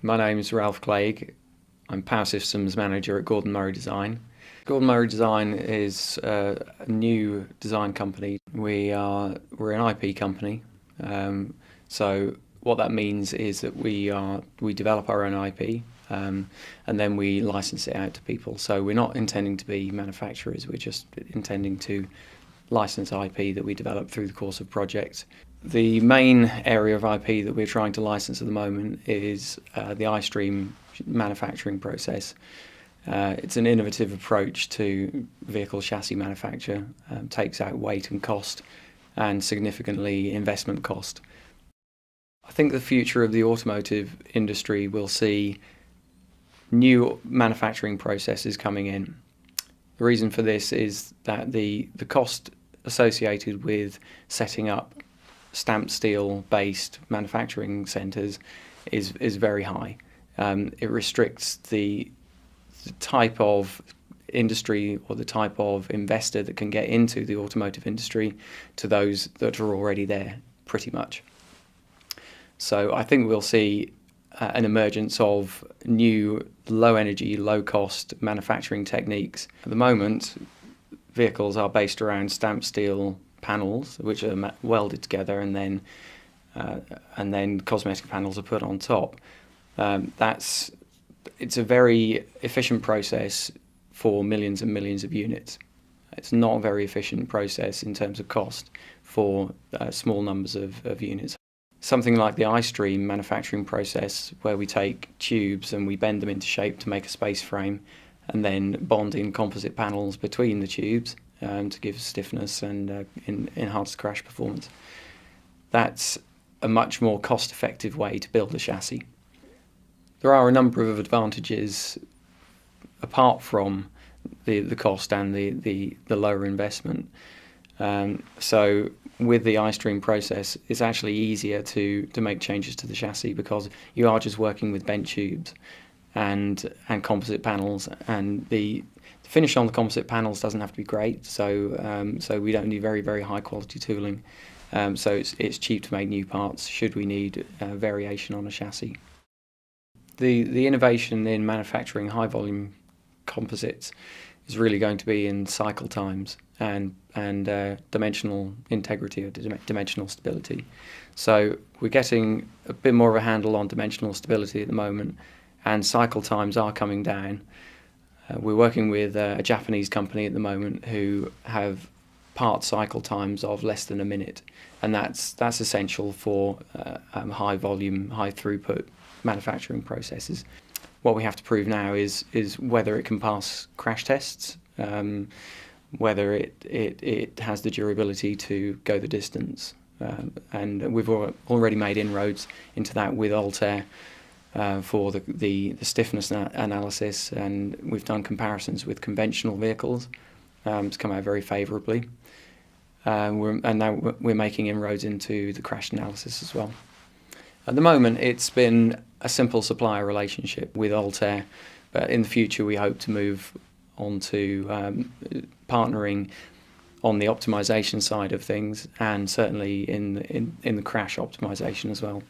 My name is Ralph Clegg. I'm Power Systems Manager at Gordon Murray Design. Gordon Murray Design is a new design company. We're an IP company. So what that means is that we develop our own IP, and then we license it out to people. So we're not intending to be manufacturers. We're just intending to license IP that we develop through the course of projects. The main area of IP that we're trying to license at the moment is the iStream manufacturing process. It's an innovative approach to vehicle chassis manufacture, takes out weight and cost, and significantly investment cost. I think the future of the automotive industry will see new manufacturing processes coming in. The reason for this is that the cost associated with setting up stamped steel based manufacturing centres is very high. It restricts the type of industry or the type of investor that can get into the automotive industry to those that are already there, pretty much. So I think we'll see an emergence of new low energy, low cost manufacturing techniques. At the moment, vehicles are based around stamped steel panels, which are welded together, and then cosmetic panels are put on top. It's a very efficient process for millions and millions of units. It's not a very efficient process in terms of cost for small numbers of units. Something like the iStream manufacturing process, where we take tubes and we bend them into shape to make a space frame, and then bond in composite panels between the tubes to give stiffness and enhance crash performance. That's a much more cost-effective way to build a chassis. There are a number of advantages apart from the cost and the lower investment. So with the iStream process, it's actually easier to make changes to the chassis because you are just working with bent tubes and composite panels, and the finish on the composite panels doesn't have to be great, so we don't need very high quality tooling. So it's cheap to make new parts should we need variation on a chassis. The innovation in manufacturing high volume composites is really going to be in cycle times and dimensional integrity or dimensional stability. So we're getting a bit more of a handle on dimensional stability at the moment, and cycle times are coming down. We're working with a Japanese company at the moment who have part cycle times of less than a minute, and that's essential for high volume, high throughput manufacturing processes. What we have to prove now is whether it can pass crash tests, whether it has the durability to go the distance, and we've already made inroads into that with Altair for the stiffness analysis, and we've done comparisons with conventional vehicles. It's come out very favourably, and now we're making inroads into the crash analysis as well. At the moment, it's been a simple supplier relationship with Altair, but in the future we hope to move on to partnering on the optimization side of things, and certainly in the crash optimization as well.